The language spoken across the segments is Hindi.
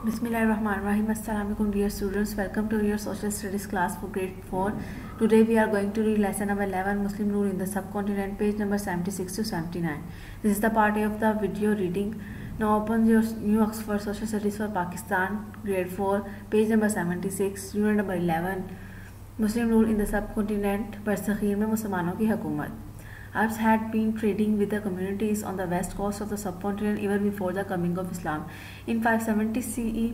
Bismillahirrahmanirrahim. Assalamualaikum dear students. Welcome to your social studies class for grade 4. Today we are going to read lesson number 11 Muslim rule in the subcontinent, page number 76 to 79. This is the part A of the video reading. Now open your new Oxford Social Studies for Pakistan grade 4, page number 76, unit number 11 Muslim rule in the subcontinent. बरसग़ीर में मुसलमानों की हुकूमत. Arabs had been trading with the communities on the west coast of the subcontinent even before the coming of Islam. In 570 CE,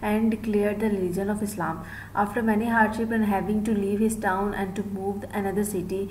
and declared the religion of Islam. After many hardships and having to leave his town and to move to another city,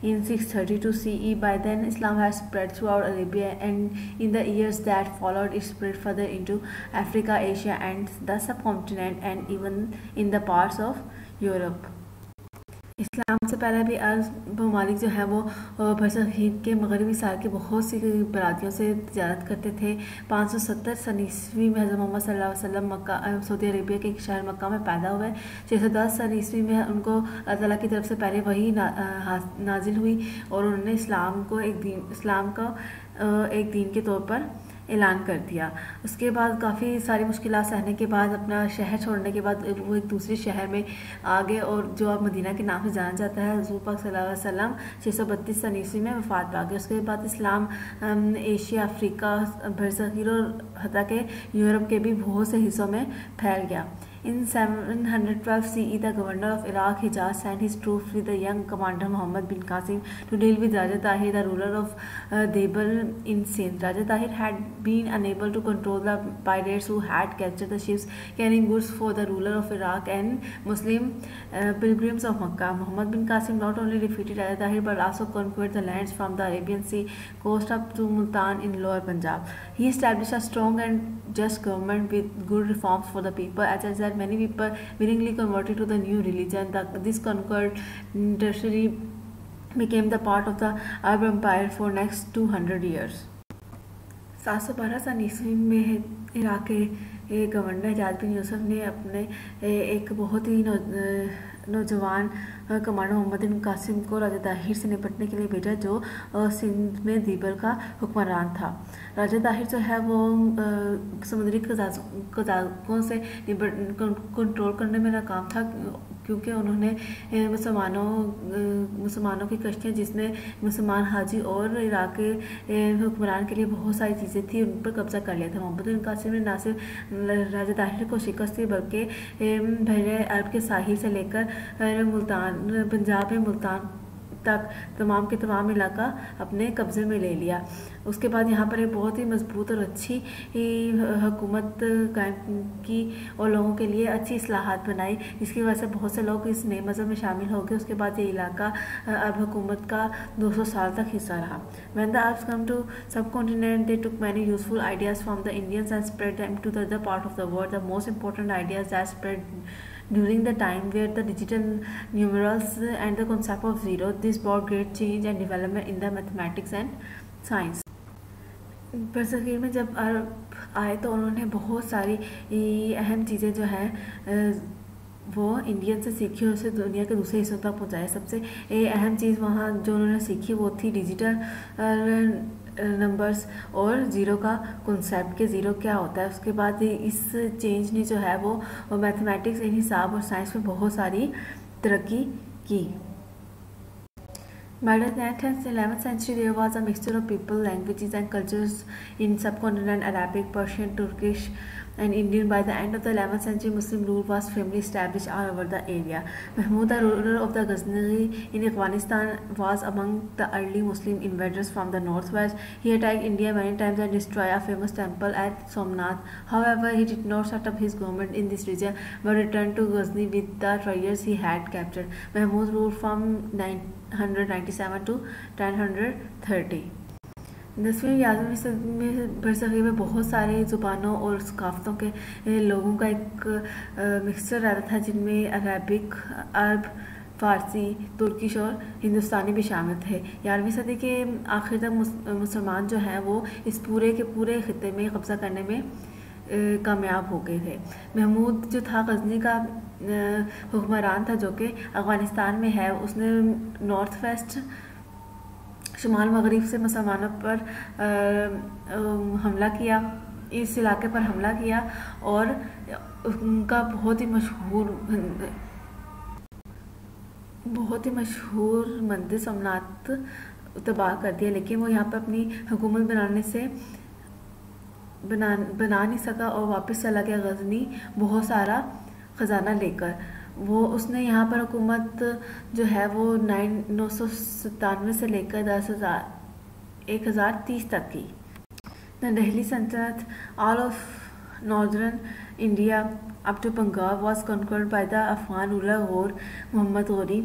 in 632 CE. By then, Islam had spread throughout Arabia, and in the years that followed, it spread further into Africa, Asia, and the subcontinent, and even in the parts of Europe. इस्लाम से पहले भी अरब ममालिक जो है वो बरसग़ीर के मगरबी साल के बहुत सी बरादियों से तिजारत करते थे। 570 सन ईस्वी में हज़रत मोहम्मद सल्लल्लाहु अलैहि वसल्लम मक्का सऊदी अरेबिया के एक शहर मक्का में पैदा हुए। 610 सन ईस्वी में उनको अल्लाह ताला की तरफ से पहले वही नाजिल हुई और उन्होंने इस्लाम को एक दीन के तौर पर ऐलान कर दिया। उसके बाद काफ़ी सारी मुश्किलात सहने के बाद, अपना शहर छोड़ने के बाद वो एक दूसरे शहर में आ गए और जो अब मदीना के नाम से जाना जाता है। हुज़ूर पाक सल्लल्लाहु अलैहि वसल्लम 632 सन ईस्वी में वफ़ात पा गए। उसके बाद इस्लाम एशिया, अफ्रीका, बरसग़ीर और हत्ता के यूरोप के भी बहुत से हिस्सों में फैल गया। In 712 CE, the governor of Iraq, Hijaz, sent his troops with the young commander Muhammad bin Qasim to deal with Raja Tahir, the ruler of Deobal in Sindh. Raja Tahir had been unable to control the pirates who had captured the ships carrying goods for the ruler of Iraq and Muslim pilgrims of Makkah. Muhammad bin Qasim not only defeated Raja Tahir but also conquered the lands from the Arabian Sea coast up to Multan in lower Punjab. He established a strong and just government with good reforms for the people. As a result, many people willingly converted to the new religion. This conquered territory became the part of the Arab Empire for next 200 years. 712 सन ईस्वी में इराक के गवर्नर हिजाज बिन यूसुफ ने अपने एक बहुत ही नौजवान कमांडर मोहम्मद बिन कासिम को राजा ताहिर से निपटने के लिए भेजा, जो सिंध में दीबल का हुक्मरान था। राजा ताहिर जो है वो समुद्री कज़ाकों से कंट्रोल करने में नाकाम था, क्योंकि उन्होंने मुसलमानों की कश्तियाँ जिसमें मुसलमान हाजी और इराक के हुक्मरान के लिए बहुत सारी चीज़ें थी, उन पर कब्जा कर लिया था। मोहम्मद बिन कासिम ने न सिर्फ राजा ताहिर को शिकस्त दी बल्कि बहरे अरब के साहिल से लेकर पंजाब में मुल्तान तक तमाम के तमाम इलाका अपने कब्ज़े में ले लिया। उसके बाद यहाँ पर एक बहुत ही मजबूत और अच्छी हुकूमत कायम की और लोगों के लिए अच्छी इस्लाहात बनाई, जिसकी वजह से बहुत से लोग इस नए मज़हब में शामिल हो गए। उसके बाद ये इलाका अरब हुकूमत का 200 साल तक हिस्सा रहा। When the Arabs come to subcontinent, they took many useful ideas from the Indians and spread them to the other part of the world. The most important ideas that spread during the time were the digital numerals and the concept of zero. This brought great change and development in the mathematics and science. बरसग़ीर में जब अरब आए तो उन्होंने बहुत सारी अहम चीज़ें जो हैं वो इंडियन से सीखी और उसे दुनिया के दूसरे हिस्सों तक पहुँचाए। सबसे अहम चीज़ वहाँ जो उन्होंने सीखी वो थी डिजिटल नंबर्स और ज़ीरो का कॉन्सेप्ट के ज़ीरो क्या होता है। उसके बाद इस चेंज ने जो है वो मैथमेटिक्स, हिसाब और साइंस में बहुत सारी तरक्की की। By the 10th and 11th century, there was a mixture of people, languages, and cultures in subcontinent: Arabic, Persian, Turkish, and Indian. By the end of the 11th century, Muslim rule was firmly established all over the area. Mahmud, the ruler of the Ghazni in Afghanistan, was among the early Muslim invaders from the northwest. He attacked India many times and destroyed a famous temple at Somnath. However, he did not set up his government in this region, but returned to Ghazni with the treasures he had captured. Mahmud ruled from 997 to 1030. 10वीं सदी में बरसग़ीर में बहुत सारे ज़ुबानों और सकाफ़तों के लोगों का एक मिक्सचर रहता था, जिनमें अरबिक, अरब, फ़ारसी, तुर्किश और हिंदुस्तानी भी शामिल थे। 11वीं सदी के आखिर तक मुसलमान जो हैं वो इस पूरे के पूरे ख़ित्ते में कब्ज़ा करने में कामयाब हो गए थे। महमूद जो था गजनी का हुक्मरान था, जो कि अफ़गानिस्तान में है। उसने नॉर्थ वेस्ट शुमाल मगरिब से मुसलमानों पर हमला किया, इस इलाके पर हमला किया और उनका बहुत ही मशहूर मंदिर सोमनाथ तबाह कर दिया। लेकिन वो यहाँ पर अपनी हुकूमत बना नहीं सका और वापस चला गया गजनी बहुत सारा ख़जाना लेकर। उसने यहाँ पर हुकूमत जो है वो 997 से लेकर 1030 तक की। The Delhi sultanate all of northern India up to Punjab was conquered by the Afghan ruler Ghaur Muhammad Ghori.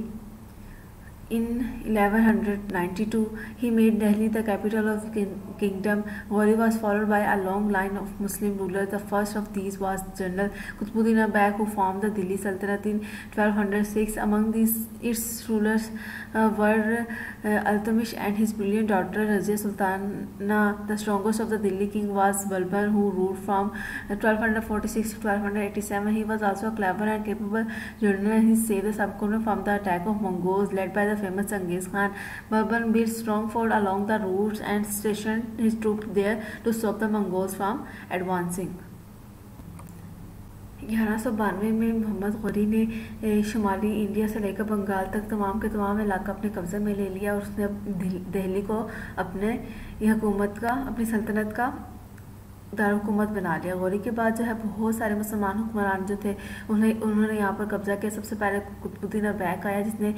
In 1192, he made Delhi the capital of the kingdom. Ghori was followed by a long line of Muslim rulers. The first of these was General Qutbuddin Aibak, who formed the Delhi Sultanate in 1206. Among its rulers were Iltutmish and his brilliant daughter Razia Sultana. The strongest of the Delhi king was Balban, who ruled from 1246 to 1287. He was also a clever and capable general. He saved the subcontinent from the attack of Mongols led by the famous Genghis Khan. Balban built strong fort along the routes and stationed his troops there to stop the Mongols from advancing. 1192 में मोहम्मद गौरी ने शुमाली इंडिया से लेकर बंगाल तक तमाम के तमाम इलाका अपने कब्जे में ले लिया और उसने दिल्ली को अपनी सल्तनत का दारहुकूमत बना लिया। गौरी के बाद जो है बहुत सारे मुसलमान हुक्मरान जो थे उन्होंने यहाँ पर कब्जा किया। सबसे पहले कुतुबुद्दीन ऐबक आया, जिसने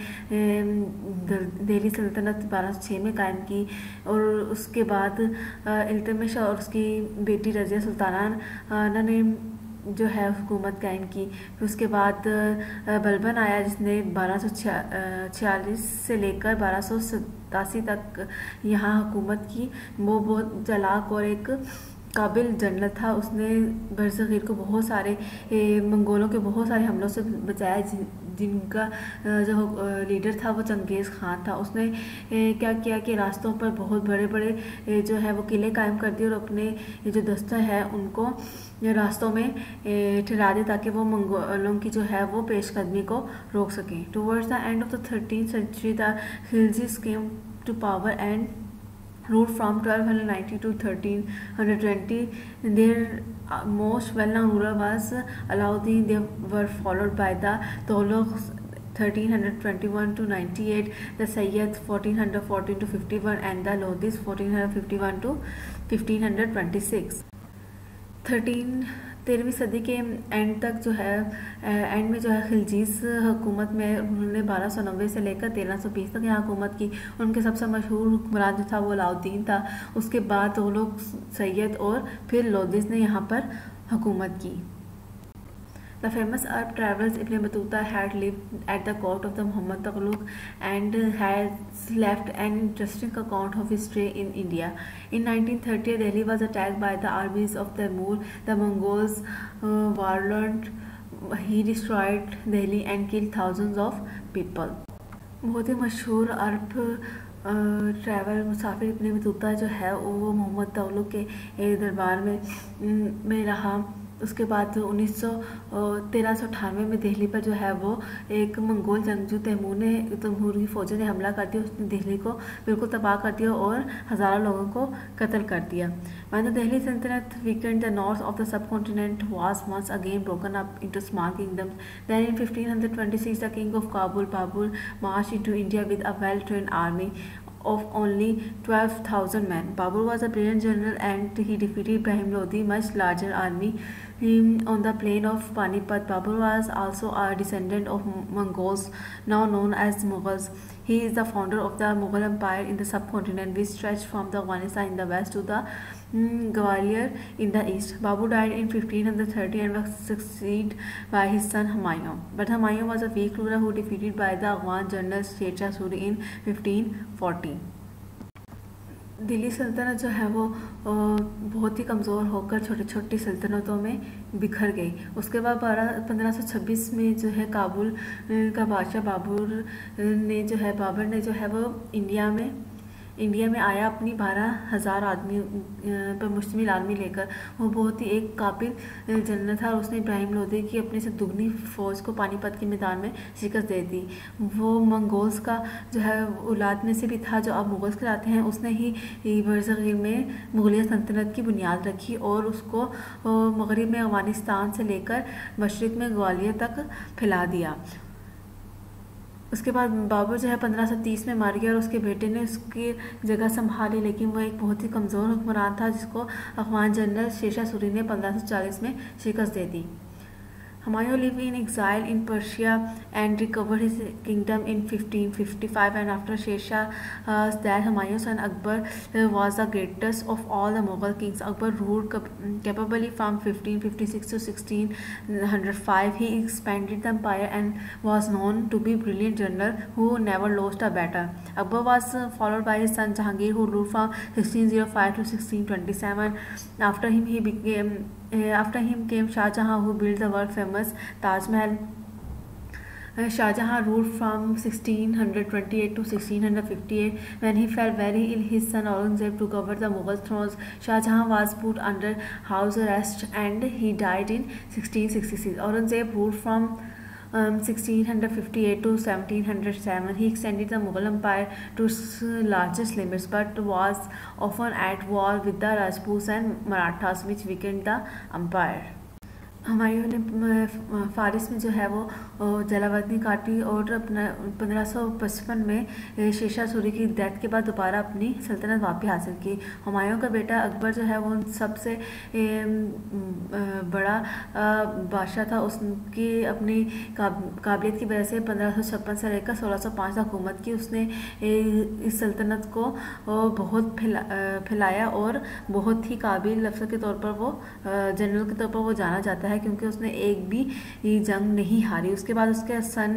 दिल्ली सल्तनत 1206 में कायम की और उसके बाद इल्तुतमिश और उसकी बेटी रज़िया सुल्ताना ने जो है हुकूमत कायम की। फिर उसके बाद बलबन आया, जिसने 1246 से लेकर 1287 तक यहाँ हुकूमत की। वो बहुत चालाक और एक काबिल जनरल था। उसने बरसगीर को बहुत सारे मंगोलों के बहुत सारे हमलों से बचाया, जिनका जो लीडर था वो चंगेज़ खान था। उसने क्या किया कि रास्तों पर बहुत बड़े बड़े जो है वो किले कायम कर दिए और अपने जो दस्ता है उनको रास्तों में ठहरा दिए ताकि वो मंगोलों की जो है वो पेशकदमी को रोक सकें। Towards the end of the 13th century the Khiljis came to power and ruled from 1290 to 1320. Their most well-known ruler was Alauddin. They were followed by the Tughlaqs 1321 to 98, the Sayyids 1414 to 51, and the Lodhis 1451 to 1526. 13वीं सदी के एंड तक जो है एंड में जो है खिलजीस हुकूमत में उन्होंने 1290 से लेकर 1320 तक यहाँ हुकूमत की। उनके सबसे मशहूर हुक्मरान जो था वो अलाउद्दीन था। उसके बाद वो लोग सैयद और फिर लोधिस ने यहाँ पर हुकूमत की। The famous Arab travelers Ibn Battuta had lived at the court of the Muhammad Tughlaq and has left an interesting account of his stay in India. In 1930, Delhi was attacked by the armies of Taimur, the Mongols warlord. He destroyed Delhi and killed thousands of people. बहुत ही मशहूर अरब ट्रैवल मुसाफिर इब्न बतूता जो है वो मोहम्मद तगलुक के दरबार में रहा। उसके बाद 1398 में दिल्ली पर जो है वो एक मंगोल जंगजू तैमूर की फौजों ने हमला कर दिया। उसने दिल्ली को बिल्कुल तबाह कर दिया और हज़ारों लोगों को कत्ल कर दिया। When the Delhi Sultanate weakened, the north of the subcontinent was once again broken up into small kingdoms. Then in 1526, the king of Kabul, Babur, marched into India with a well-trained army of only 12,000 men. Babur was a brilliant general and he defeated Ibrahim Lodi, much larger army on the plain of Panipat. Babur was also a descendant of Mongols, now known as Mughals. He is the founder of the Mughal Empire in the subcontinent, which stretched from the Afghanistan in the west to the Gwalior in the east. Babur died in 1530 and was succeeded by his son Humayun. But Humayun was a weak ruler who defeated by the Afghan general Sher Shah Suri in 1540. Delhi सल्तनत जो है वो बहुत ही कमज़ोर होकर छोटी छोटी सल्तनतों में बिखर गई। उसके बाद 1526 में जो है काबुल का बादशाह बाबर ने जो है वो इंडिया में इंडिया में आया अपनी 12,000 आदमी पर मुश्तमिल आर्मी लेकर। वो बहुत ही एक काबिल जनरल था और उसने इब्राहिम लोदी की अपने से दुगनी फ़ौज को पानीपत के मैदान में शिकस्त दे दी। वो मंगोल्स का जो है औलाद में से भी था जो अब मुगल्स कहलाते हैं। उसने ही बरसगीर में मुगलिया सल्तनत की बुनियाद रखी और उसको मगरिब में अफगानिस्तान से लेकर मशरिक़ में ग्वालियर तक फैला दिया। उसके बाद बाबर जो है 1530 में मार गया और उसके बेटे ने उसकी जगह संभाली, लेकिन वो एक बहुत ही कमज़ोर हुक्मरान था जिसको अफगान जनरल शेरशाह सूरी ने 1540 में शिकस्त दे दी। Humayun lived in exile in Persia and recovered his kingdom in 1555, and after Sher Shah's death, Humayun's son Akbar was the greatest of all the Mughal kings. Akbar ruled capably from 1556 to 1605. He expanded the empire and was known to be a brilliant general who never lost a battle. Akbar was followed by his son Jahangir, who ruled from 1605 to 1627. After him came Shah Jahan, who built the world famous Taj Mahal. Shah Jahan ruled from 1628 to 1658. When he fell very ill, his son Aurangzeb took over the Mughal thrones. Shah Jahan was put under house arrest and he died in 1666. Aurangzeb ruled from 1658 to 1707. He extended the Mughal empire to its largest limits, but was often at war with the Rajputs and Marathas, which weakened the empire. Humayun ने फ़ारिस में जो है वो जलावतनी काटी और अपना 1555 में शेरशाह सूरी की डेथ के बाद दोबारा अपनी सल्तनत वापस हासिल की। हुमायूं का बेटा अकबर जो है वो सबसे बड़ा बादशाह था। उसकी अपनी काबिलियत की वजह से 1556 से लेकर 1605 तक हुकूमत की। उसने इस सल्तनत को बहुत फैलाया और बहुत ही काबिल अफसर के तौर पर वो जनरल के तौर पर वो जाना जाता है, क्योंकि उसने एक भी जंग नहीं हारी। उसके बाद उसका सन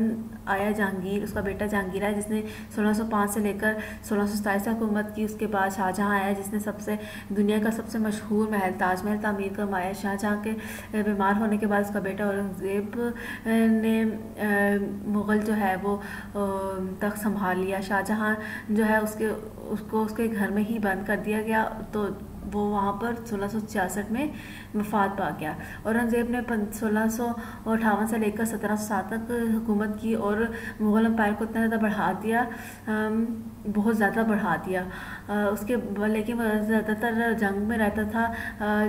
आया जहांगीर, उसका बेटा जहांगीर आया जिसने 1605 से लेकर 1627 तक हुकूमत की। उसके बाद शाहजहां आया जिसने दुनिया का सबसे मशहूर महल ताजमहल तामीर करवाया। शाहजहां के बीमार होने के बाद उसका बेटा औरंगज़ेब ने मुग़ल जो है वो तख्त संभाल लिया। शाहजहां जो है उसको उसके घर में ही बंद कर दिया गया, तो वो वहाँ पर 1666 में वफात पा गया। औरंगज़ेब ने 1658 से लेकर 1707 तक हुकूमत की और मुग़ल एम्पायर को इतना ज़्यादा बढ़ा दिया, बहुत ज़्यादा बढ़ा दिया। लेकिन ज़्यादातर जंग में रहता था,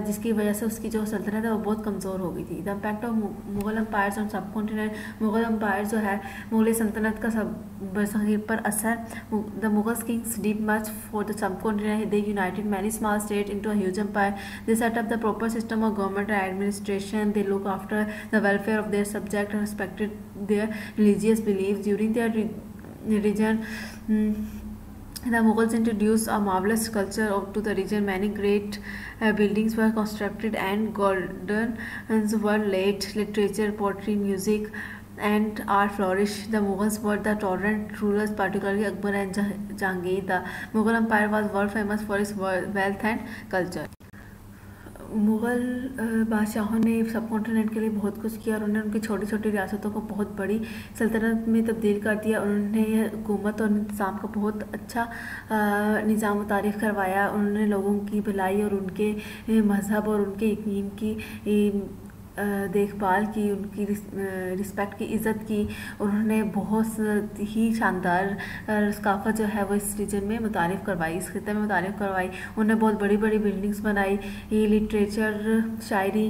जिसकी वजह से उसकी जो सल्तनत है वो बहुत कमज़ोर हो गई थी। The impact of Mughal empires on subcontinent. Mughal empire जो है मुग़ल सल्तनत का सब बरसगीर पर असर। The Mughal kings did much for the subcontinent. They united many small state into a huge empire. They set up the proper system of government and administration. They looked after the welfare of their subjects and respected their religious beliefs. During their region, the Mughals introduced a marvelous culture to the region. Many great buildings were constructed and gardens were laid. Literature, poetry, music and art flourished. The Mughals were the tolerant rulers, particularly Akbar and Jahangir. The Mughal Empire was world famous for its wealth and culture. Mughal बादशाहों ने सब कॉन्टिनेंट के लिए बहुत कुछ किया और उन्होंने उनकी छोटी छोटी रियासतों को बहुत बड़ी सल्तनत में तब्दील कर दिया। उन्होंने हुकूमत और इंतज़ाम का बहुत अच्छा निज़ाम तारीफ़ करवाया। उन्होंने लोगों की भलाई और उनके मज़हब और उनके यकीन की देखभाल की, उनकी रिस्पेक्ट की, इज़्ज़त की। उन्होंने बहुत ही शानदार सकाफ़त जो है वो इस रीजन में मुतारिफ़ करवाई, इस खिते में मुतारिफ़ करवाई। उन्होंने बहुत बड़ी बड़ी बिल्डिंग्स बनाई। ये लिटरेचर, शायरी,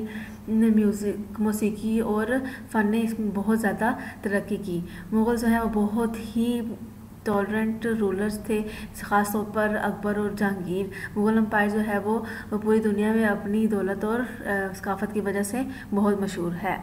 म्यूज़िक, मौसीकी और फ़न ने इसमें बहुत ज़्यादा तरक्की की। मुग़ल जो है वो बहुत ही टॉलरेंट रूलर्स थे, ख़ास तौर पर अकबर और जहांगीर। मुग़ल एम्पायर जो है वो पूरी दुनिया में अपनी दौलत और सकाफ़त की वजह से बहुत मशहूर है।